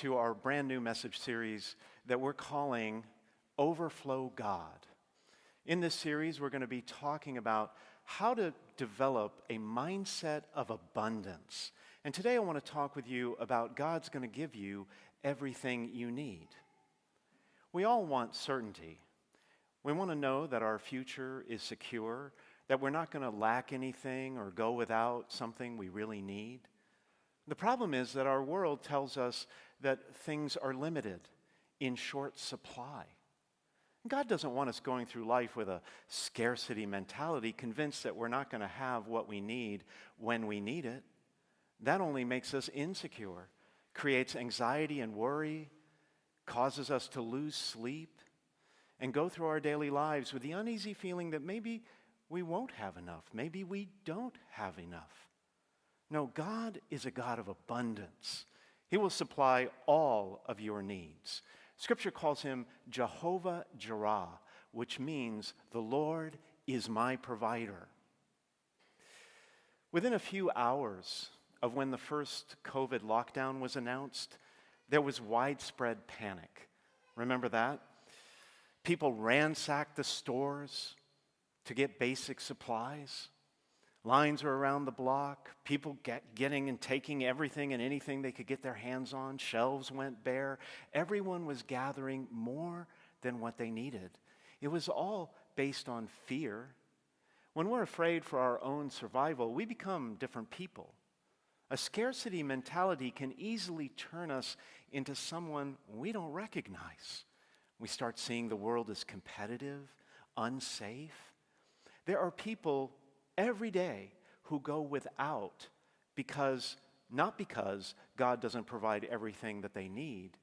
to our brand new message series that we're calling Overflow God. In this series, we're going to be talking about how to develop a mindset of abundance. And today I want to talk with you about God's going to give you everything you need. We all want certainty. We want to know that our future is secure, that we're not going to lack anything or go without something we really need. The problem is that our world tells us that things are limited, in short supply. God doesn't want us going through life with a scarcity mentality, convinced that we're not going to have what we need when we need it. That only makes us insecure, creates anxiety and worry, causes us to lose sleep, and go through our daily lives with the uneasy feeling that maybe we won't have enough, maybe we don't have enough. No, God is a God of abundance. He will supply all of your needs. Scripture calls him Jehovah Jireh, which means the Lord is my provider. Within a few hours of when the first COVID lockdown was announced, there was widespread panic. Remember that? People ransacked the stores to get basic supplies. Lines were around the block, people getting and taking everything and anything they could get their hands on. Shelves went bare. Everyone was gathering more than what they needed. It was all based on fear. When we're afraid for our own survival, we become different people. A scarcity mentality can easily turn us into someone we don't recognize. We start seeing the world as competitive, unsafe. There are people every day who go without not because God doesn't provide everything that they need,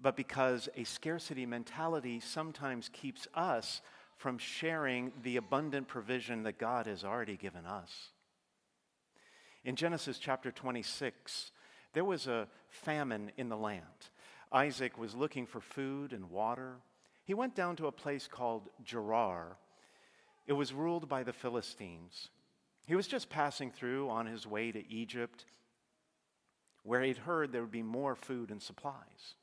but because a scarcity mentality sometimes keeps us from sharing the abundant provision that God has already given us. In Genesis chapter 26, there was a famine in the land. Isaac was looking for food and water. He went down to a place called Gerar. It was ruled by the Philistines. He was just passing through on his way to Egypt, where he'd heard there would be more food and supplies.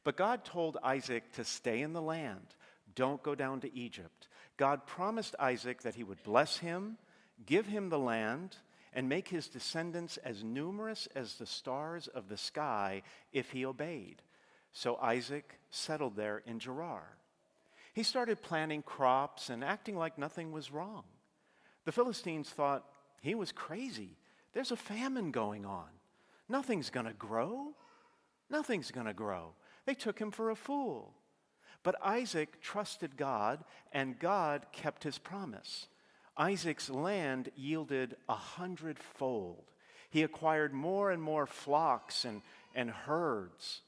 But God told Isaac to stay in the land. Don't go down to Egypt. God promised Isaac that he would bless him, give him the land, and make his descendants as numerous as the stars of the sky if he obeyed. So Isaac settled there in Gerar. He started planting crops and acting like nothing was wrong. The Philistines thought he was crazy. There's a famine going on. Nothing's going to grow. Nothing's going to grow. They took him for a fool. But Isaac trusted God, and God kept his promise. Isaac's land yielded 100-fold. He acquired more and more flocks and herds.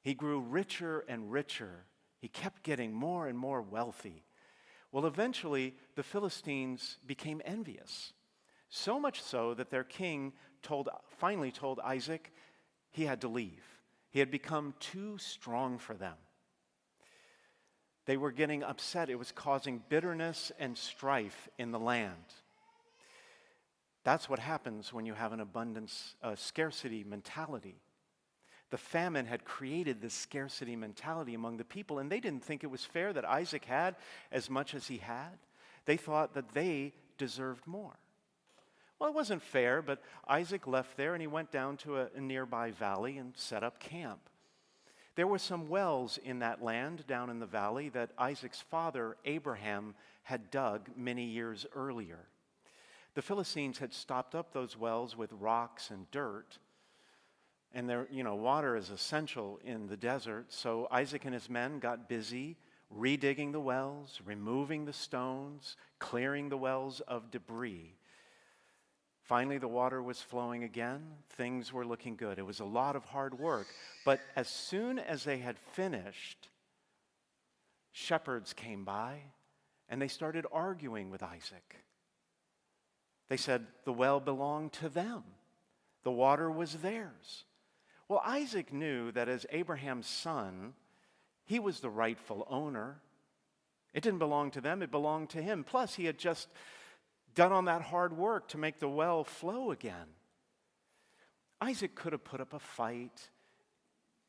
He grew richer and richer. He kept getting more and more wealthy. Well, eventually, the Philistines became envious. So much so that their king finally told Isaac he had to leave. He had become too strong for them. They were getting upset. It was causing bitterness and strife in the land. That's what happens when you have an scarcity mentality. The famine had created this scarcity mentality among the people, and they didn't think it was fair that Isaac had as much as he had. They thought that they deserved more. Well, it wasn't fair, but Isaac left there and he went down to a nearby valley and set up camp. There were some wells in that land down in the valley that Isaac's father, Abraham, had dug many years earlier. The Philistines had stopped up those wells with rocks and dirt. And water is essential in the desert, so Isaac and his men got busy redigging the wells, removing the stones, clearing the wells of debris. Finally, the water was flowing again. Things were looking good. It was a lot of hard work. But as soon as they had finished, shepherds came by, and they started arguing with Isaac. They said the well belonged to them. The water was theirs. Well, Isaac knew that as Abraham's son, he was the rightful owner. It didn't belong to them, it belonged to him. Plus, he had just done on that hard work to make the well flow again. Isaac could have put up a fight.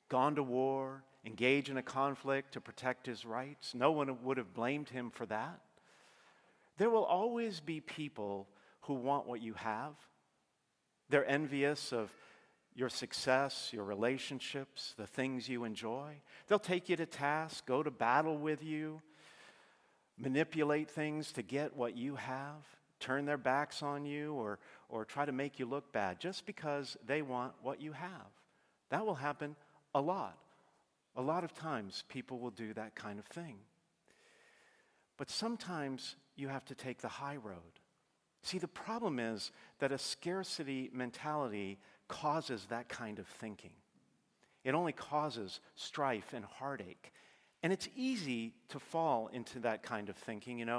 gone to war, engaged in a conflict to protect his rights. No one would have blamed him for that. There will always be people who want what you have. They're envious of your success, your relationships, the things you enjoy. They'll take you to task, go to battle with you, manipulate things to get what you have, turn their backs on you, or try to make you look bad just because they want what you have. That will happen a lot. A lot of times people will do that kind of thing. But sometimes you have to take the high road. See, the problem is that a scarcity mentality causes that kind of thinking. It only causes strife and heartache. And it's easy to fall into that kind of thinking,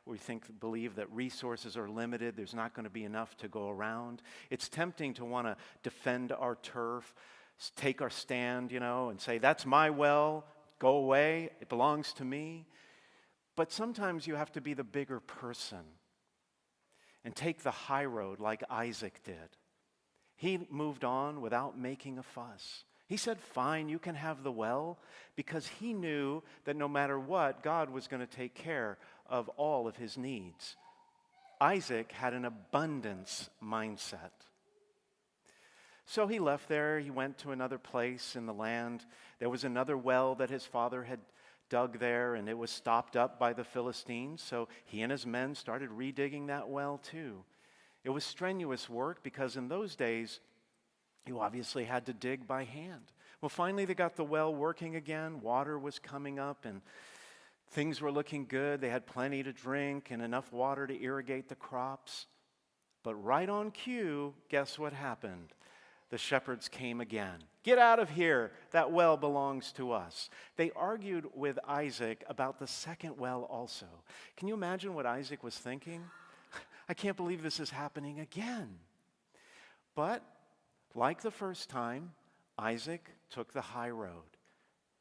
we believe that resources are limited, there's not going to be enough to go around. It's tempting to want to defend our turf, take our stand, and say, that's my well, go away, it belongs to me. But sometimes you have to be the bigger person and take the high road like Isaac did. He moved on without making a fuss. He said, fine, you can have the well, because he knew that no matter what, God was going to take care of all of his needs. Isaac had an abundance mindset. So he left there, he went to another place in the land. There was another well that his father had dug there, and it was stopped up by the Philistines, so he and his men started redigging that well too. It was strenuous work because in those days, you obviously had to dig by hand. Well, finally they got the well working again, water was coming up, and things were looking good. They had plenty to drink and enough water to irrigate the crops. But right on cue, guess what happened? The shepherds came again. Get out of here. That well belongs to us. They argued with Isaac about the second well also. Can you imagine what Isaac was thinking? I can't believe this is happening again. But like the first time, Isaac took the high road.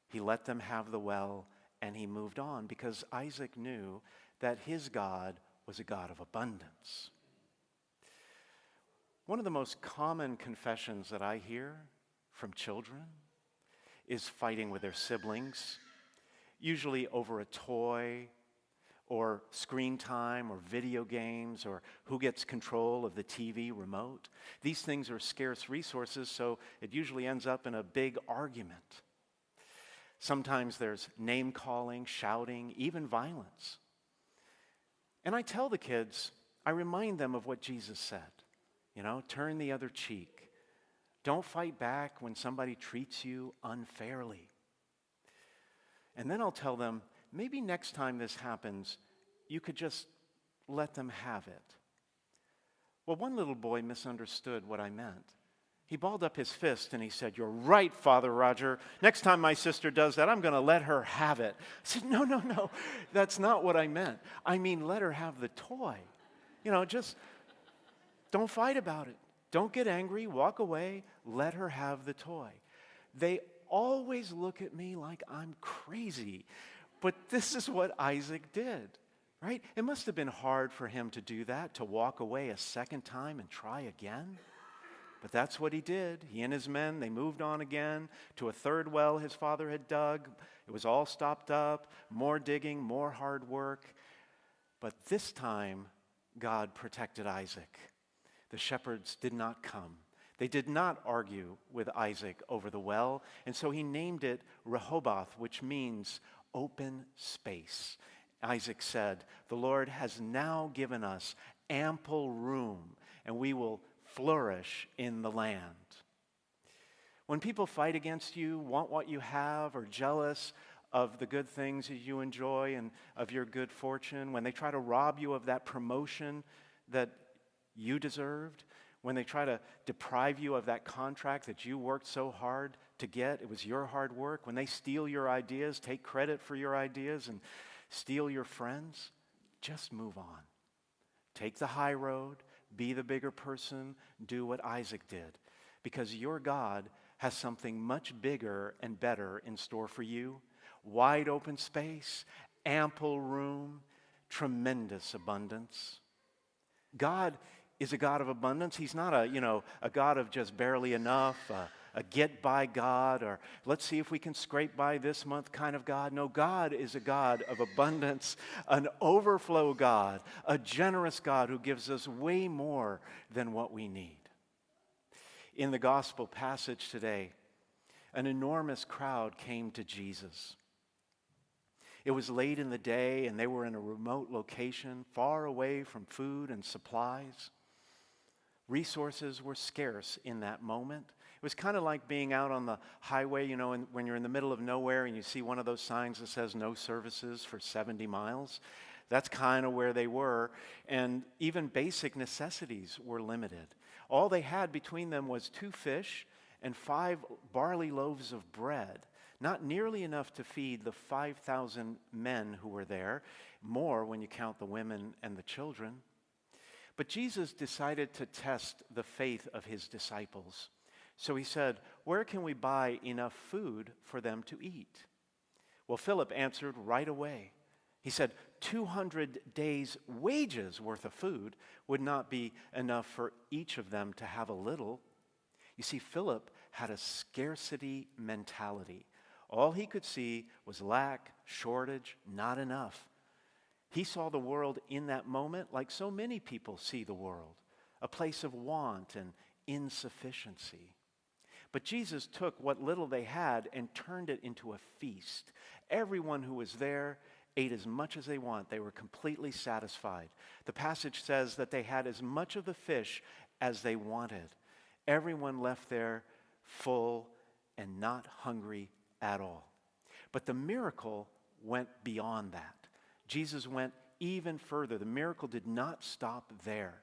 He let them have the well and he moved on because Isaac knew that his God was a God of abundance. One of the most common confessions that I hear from children is fighting with their siblings, usually over a toy or screen time or video games or who gets control of the TV remote. These things are scarce resources, so it usually ends up in a big argument. Sometimes there's name-calling, shouting, even violence. And I tell the kids, I remind them of what Jesus said. Turn the other cheek. Don't fight back when somebody treats you unfairly. And then I'll tell them, maybe next time this happens, you could just let them have it. Well, one little boy misunderstood what I meant. He balled up his fist and he said, "You're right, Father Roger. Next time my sister does that, I'm going to let her have it." I said, No, that's not what I meant. I mean, let her have the toy. Just don't fight about it. Don't get angry. Walk away. Let her have the toy. They always look at me like I'm crazy. But this is what Isaac did, right? It must have been hard for him to do that, to walk away a second time and try again. But that's what he did. He and his men, they moved on again to a third well his father had dug. It was all stopped up, more digging, more hard work. But this time, God protected Isaac. The shepherds did not come. They did not argue with Isaac over the well, and so he named it Rehoboth, which means open space. Isaac said, "The Lord has now given us ample room, and we will flourish in the land." When people fight against you, want what you have, or jealous of the good things that you enjoy and of your good fortune, when they try to rob you of that promotion that you deserved, when they try to deprive you of that contract that you worked so hard to get, it was your hard work, when they steal your ideas, take credit for your ideas, and steal your friends, just move on. Take the high road, be the bigger person, do what Isaac did, because your God has something much bigger and better in store for you. Wide open space, ample room, tremendous abundance. God is a God of abundance. He's not a God of just barely enough, a get by God, or let's see if we can scrape by this month kind of God. No, God is a God of abundance, an overflow God, a generous God who gives us way more than what we need. In the gospel passage today, an enormous crowd came to Jesus. It was late in the day, and they were in a remote location, far away from food and supplies. Resources were scarce in that moment. It was kind of like being out on the highway, you know, when you're in the middle of nowhere and you see one of those signs that says no services for 70 miles. That's kind of where they were. And even basic necessities were limited. All they had between them was 2 fish and 5 barley loaves of bread. Not nearly enough to feed the 5,000 men who were there, more when you count the women and the children. But Jesus decided to test the faith of his disciples. So he said, "Where can we buy enough food for them to eat?" Well, Philip answered right away. He said, 200 days' wages worth of food would not be enough for each of them to have a little. You see, Philip had a scarcity mentality. All he could see was lack, shortage, not enough. He saw the world in that moment like so many people see the world, a place of want and insufficiency. But Jesus took what little they had and turned it into a feast. Everyone who was there ate as much as they want. They were completely satisfied. The passage says that they had as much of the fish as they wanted. Everyone left there full and not hungry at all. But the miracle went beyond that. Jesus went even further. The miracle did not stop there.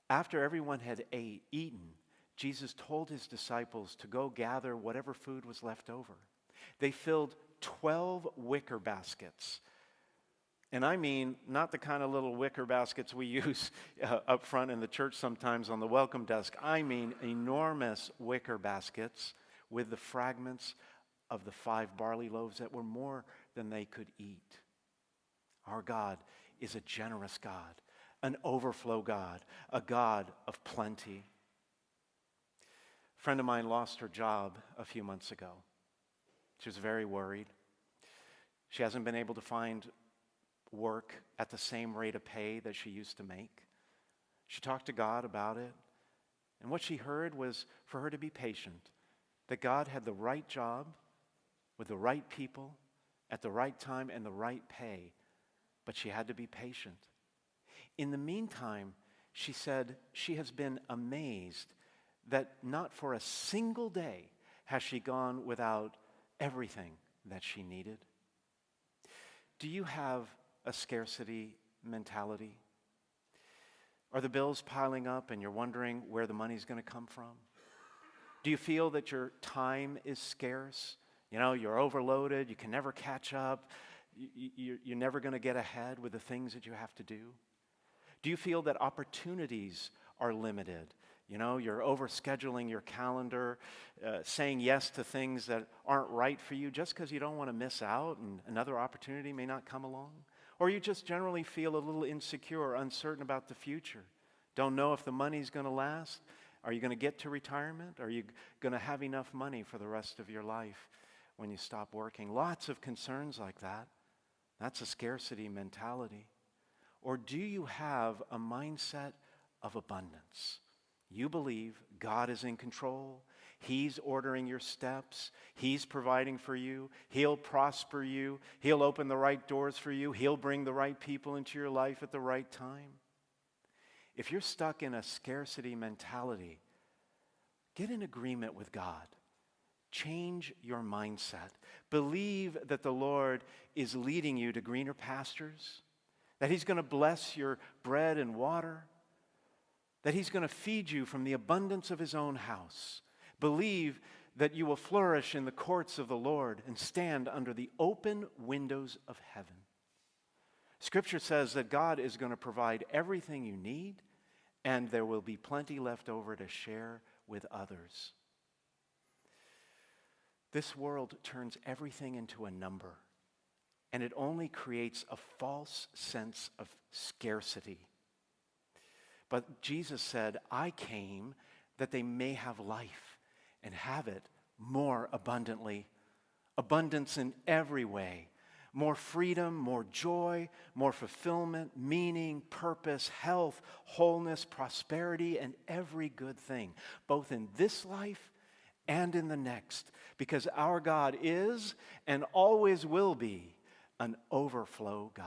After everyone had eaten, Jesus told his disciples to go gather whatever food was left over. They filled 12 wicker baskets. And I mean, not the kind of little wicker baskets we use up front in the church sometimes on the welcome desk. I mean enormous wicker baskets with the fragments of the 5 barley loaves that were more than they could eat. Our God is a generous God, an overflow God, a God of plenty. A friend of mine lost her job a few months ago. She was very worried. She hasn't been able to find work at the same rate of pay that she used to make. She talked to God about it, and what she heard was for her to be patient, that God had the right job with the right people at the right time and the right pay, but she had to be patient. In the meantime, she said she has been amazed that not for a single day has she gone without everything that she needed. Do you have a scarcity mentality? Are the bills piling up and you're wondering where the money's going to come from? Do you feel that your time is scarce? You know, you're overloaded, you can never catch up, you're never going to get ahead with the things that you have to do? Do you feel that opportunities are limited? You know, you're overscheduling your calendar, saying yes to things that aren't right for you just because you don't want to miss out and another opportunity may not come along? Or you just generally feel a little insecure or uncertain about the future. Don't know if the money's going to last. Are you going to get to retirement? Are you going to have enough money for the rest of your life when you stop working? Lots of concerns like that. That's a scarcity mentality. Or do you have a mindset of abundance? You believe God is in control. He's ordering your steps. He's providing for you. He'll prosper you. He'll open the right doors for you. He'll bring the right people into your life at the right time. If you're stuck in a scarcity mentality, get in agreement with God. Change your mindset. Believe that the Lord is leading you to greener pastures, that He's going to bless your bread and water, that He's going to feed you from the abundance of His own house. Believe that you will flourish in the courts of the Lord and stand under the open windows of heaven. Scripture says that God is going to provide everything you need, and there will be plenty left over to share with others. This world turns everything into a number, and it only creates a false sense of scarcity. But Jesus said, I came that they may have life and have it more abundantly. Abundance in every way. More freedom, more joy, more fulfillment, meaning, purpose, health, wholeness, prosperity, and every good thing, both in this life and in the next, because our God is and always will be an overflow God.